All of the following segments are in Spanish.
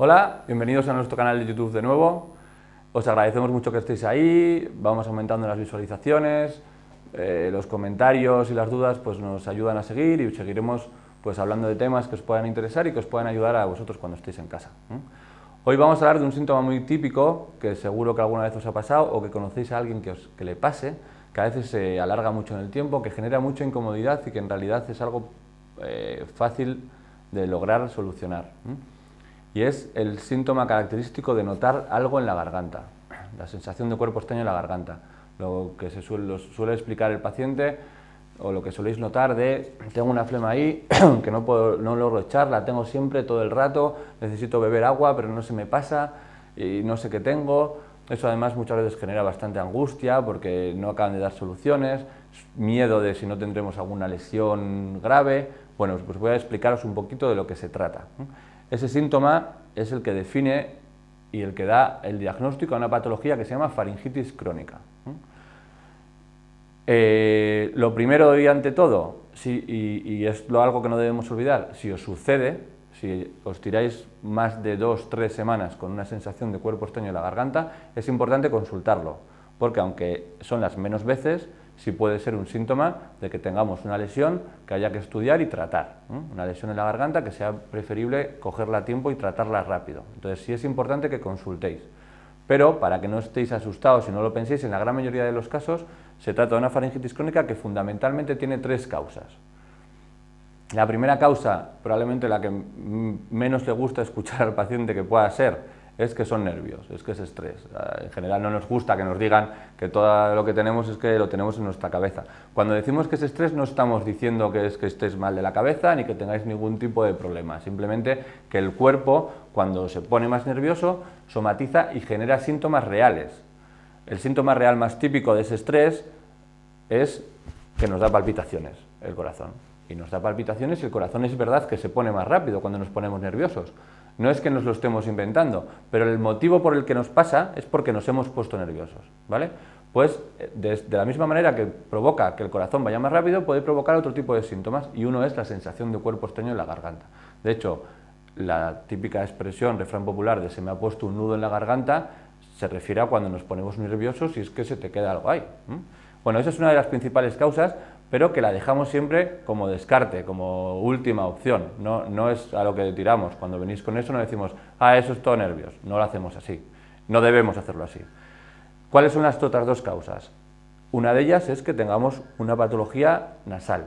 Hola, bienvenidos a nuestro canal de YouTube de nuevo. Os agradecemos mucho que estéis ahí, vamos aumentando las visualizaciones, los comentarios y las dudas pues nos ayudan a seguir y seguiremos pues hablando de temas que os puedan interesar y que os puedan ayudar a vosotros cuando estéis en casa. Hoy vamos a hablar de un síntoma muy típico que seguro que alguna vez os ha pasado o que conocéis a alguien que le pase, que a veces se alarga mucho en el tiempo, que genera mucha incomodidad y que en realidad es algo fácil de lograr solucionar. Y es el síntoma característico de notar algo en la garganta, la sensación de cuerpo extraño en la garganta, lo que suele explicar el paciente o lo que soléis notar de tengo una flema ahí que no logro echar, la tengo siempre todo el rato, necesito beber agua pero no se me pasa y no sé qué tengo. Eso además muchas veces genera bastante angustia porque no acaban de dar soluciones, miedo de si no tendremos alguna lesión grave. Bueno, pues voy a explicaros un poquito de lo que se trata. Ese síntoma es el que define y el que da el diagnóstico a una patología que se llama faringitis crónica. Lo primero y ante todo, y es algo que no debemos olvidar, si os sucede, si os tiráis más de 2-3 semanas con una sensación de cuerpo extraño en la garganta, es importante consultarlo, porque aunque son las menos veces, sí puede ser un síntoma de que tengamos una lesión que haya que estudiar y tratar. Una lesión en la garganta que sea preferible cogerla a tiempo y tratarla rápido. Entonces sí es importante que consultéis. Pero para que no estéis asustados y no lo penséis, en la gran mayoría de los casos se trata de una faringitis crónica que fundamentalmente tiene 3 causas. La primera causa, probablemente la que menos le gusta escuchar al paciente que pueda ser, es que son nervios, es que es estrés. En general no nos gusta que nos digan que todo lo que tenemos es que lo tenemos en nuestra cabeza. Cuando decimos que es estrés no estamos diciendo que es que estéis mal de la cabeza ni que tengáis ningún tipo de problema, simplemente que el cuerpo cuando se pone más nervioso somatiza y genera síntomas reales. El síntoma real más típico de ese estrés es que nos da palpitaciones el corazón. Y nos da palpitaciones y el corazón es verdad que se pone más rápido cuando nos ponemos nerviosos. No es que nos lo estemos inventando, pero el motivo por el que nos pasa es porque nos hemos puesto nerviosos, ¿vale? Pues de la misma manera que provoca que el corazón vaya más rápido, puede provocar otro tipo de síntomas y uno es la sensación de cuerpo extraño en la garganta. De hecho, la típica expresión, refrán popular de se me ha puesto un nudo en la garganta, se refiere a cuando nos ponemos nerviosos y es que se te queda algo ahí. Bueno, esa es una de las principales causas, pero que la dejamos siempre como descarte, como última opción, no es a lo que tiramos. Cuando venís con eso no decimos, eso es todo nervios, no lo hacemos así, no debemos hacerlo así. ¿Cuáles son las otras 2 causas? Una de ellas es que tengamos una patología nasal,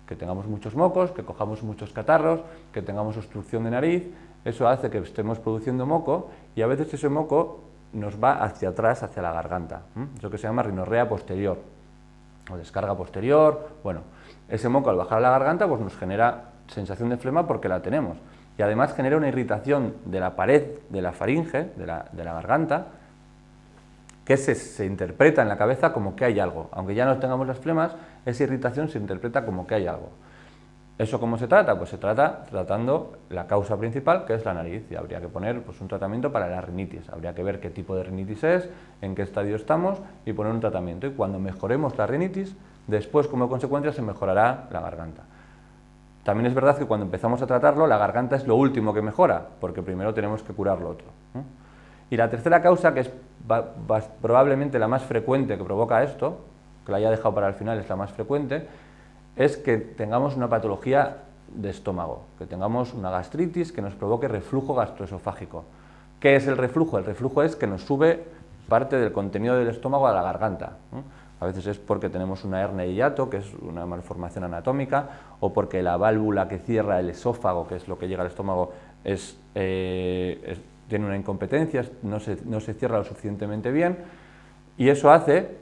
que tengamos muchos mocos, que cojamos muchos catarros, que tengamos obstrucción de nariz, eso hace que estemos produciendo moco y a veces ese moco nos va hacia atrás, hacia la garganta, eso que se llama rinorrea posterior o descarga posterior. Bueno, ese moco al bajar a la garganta pues nos genera sensación de flema porque la tenemos y además genera una irritación de la pared de la faringe, de la garganta, que se interpreta en la cabeza como que hay algo. Aunque ya no tengamos las flemas, esa irritación se interpreta como que hay algo. ¿Eso cómo se trata? Pues se trata tratando la causa principal, que es la nariz, y habría que poner pues, un tratamiento para la rinitis. Habría que ver qué tipo de rinitis es, en qué estadio estamos y poner un tratamiento. Y cuando mejoremos la rinitis, después como consecuencia se mejorará la garganta. También es verdad que cuando empezamos a tratarlo, la garganta es lo último que mejora, porque primero tenemos que curar lo otro. Y la tercera causa, que es probablemente la más frecuente que provoca esto, que la haya dejado para el final, es la más frecuente, es que tengamos una patología de estómago, que tengamos una gastritis que nos provoque reflujo gastroesofágico. ¿Qué es el reflujo? El reflujo es que nos sube parte del contenido del estómago a la garganta. A veces es porque tenemos una hernia de hiato, que es una malformación anatómica, o porque la válvula que cierra el esófago, que es lo que llega al estómago, tiene una incompetencia, no se cierra lo suficientemente bien, y eso hace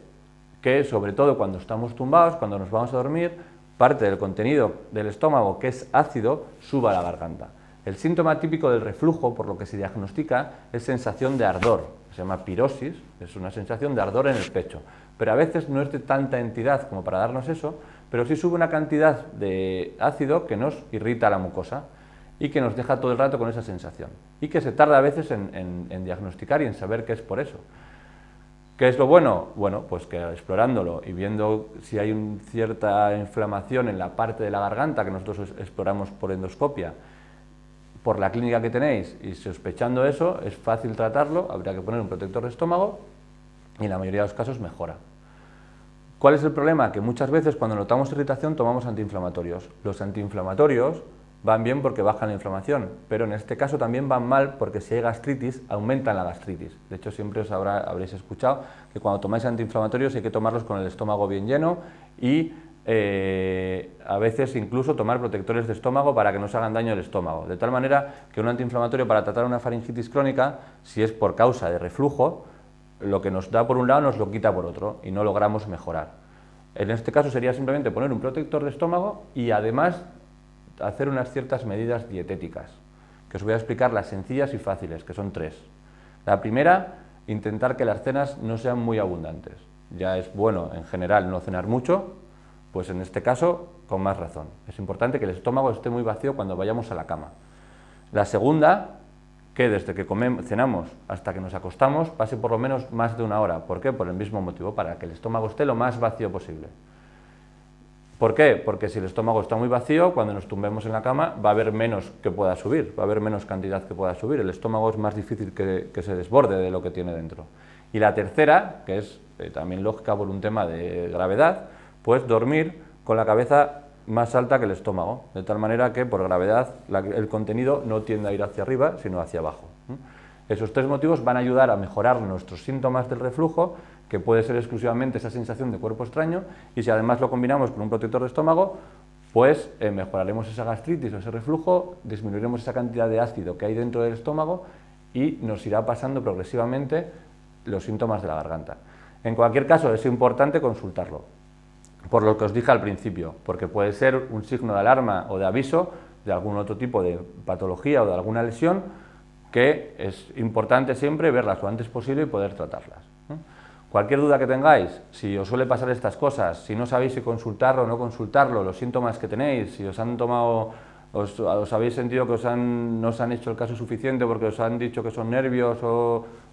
que, sobre todo cuando estamos tumbados, cuando nos vamos a dormir, parte del contenido del estómago, que es ácido, suba a la garganta. El síntoma típico del reflujo, por lo que se diagnostica, es sensación de ardor, se llama pirosis, es una sensación de ardor en el pecho, pero a veces no es de tanta entidad como para darnos eso, pero sí sube una cantidad de ácido que nos irrita la mucosa y que nos deja todo el rato con esa sensación, y que se tarda a veces en diagnosticar y en saber qué es por eso. ¿Qué es lo bueno? Bueno, pues que explorándolo y viendo si hay cierta inflamación en la parte de la garganta que nosotros exploramos por endoscopia, por la clínica que tenéis y sospechando eso, es fácil tratarlo, habría que poner un protector de estómago y en la mayoría de los casos mejora. ¿Cuál es el problema? Que muchas veces cuando notamos irritación tomamos antiinflamatorios. Los antiinflamatorios van bien porque bajan la inflamación, pero en este caso también van mal porque si hay gastritis, aumentan la gastritis. De hecho, siempre habréis escuchado que cuando tomáis antiinflamatorios hay que tomarlos con el estómago bien lleno y a veces incluso tomar protectores de estómago para que no se hagan daño al estómago. De tal manera que un antiinflamatorio para tratar una faringitis crónica, si es por causa de reflujo, lo que nos da por un lado nos lo quita por otro y no logramos mejorar. En este caso sería simplemente poner un protector de estómago y además hacer unas ciertas medidas dietéticas, que os voy a explicar las sencillas y fáciles, que son 3. La primera, intentar que las cenas no sean muy abundantes. Ya es bueno en general no cenar mucho, pues en este caso con más razón. Es importante que el estómago esté muy vacío cuando vayamos a la cama. La segunda, que desde que cenamos hasta que nos acostamos pase por lo menos más de 1 hora. ¿Por qué? Por el mismo motivo, para que el estómago esté lo más vacío posible. ¿Por qué? Porque si el estómago está muy vacío, cuando nos tumbemos en la cama va a haber menos que pueda subir, va a haber menos cantidad que pueda subir. El estómago es más difícil que se desborde de lo que tiene dentro. Y la tercera, que es también lógica por un tema de gravedad, pues dormir con la cabeza más alta que el estómago, de tal manera que por gravedad el contenido no tiende a ir hacia arriba, sino hacia abajo. Esos 3 motivos van a ayudar a mejorar nuestros síntomas del reflujo, que puede ser exclusivamente esa sensación de cuerpo extraño, y si además lo combinamos con un protector de estómago, pues mejoraremos esa gastritis o ese reflujo, disminuiremos esa cantidad de ácido que hay dentro del estómago y nos irá pasando progresivamente los síntomas de la garganta. En cualquier caso, es importante consultarlo, por lo que os dije al principio, porque puede ser un signo de alarma o de aviso de algún otro tipo de patología o de alguna lesión, que es importante siempre verlas lo antes posible y poder tratarlas. Cualquier duda que tengáis, si os suele pasar estas cosas, si no sabéis si consultarlo o no consultarlo, los síntomas que tenéis, si os han tomado, os habéis sentido que no os han hecho el caso suficiente porque os han dicho que son nervios,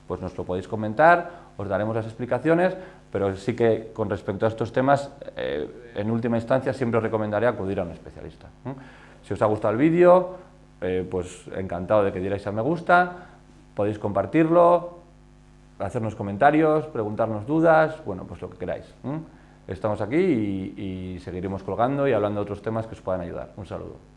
pues nos lo podéis comentar, os daremos las explicaciones, pero sí que con respecto a estos temas, en última instancia siempre os recomendaré acudir a un especialista. Si os ha gustado el vídeo, pues encantado de que dierais a me gusta, podéis compartirlo, hacernos comentarios, preguntarnos dudas, bueno, pues lo que queráis. Estamos aquí y seguiremos colgando y hablando de otros temas que os puedan ayudar. Un saludo.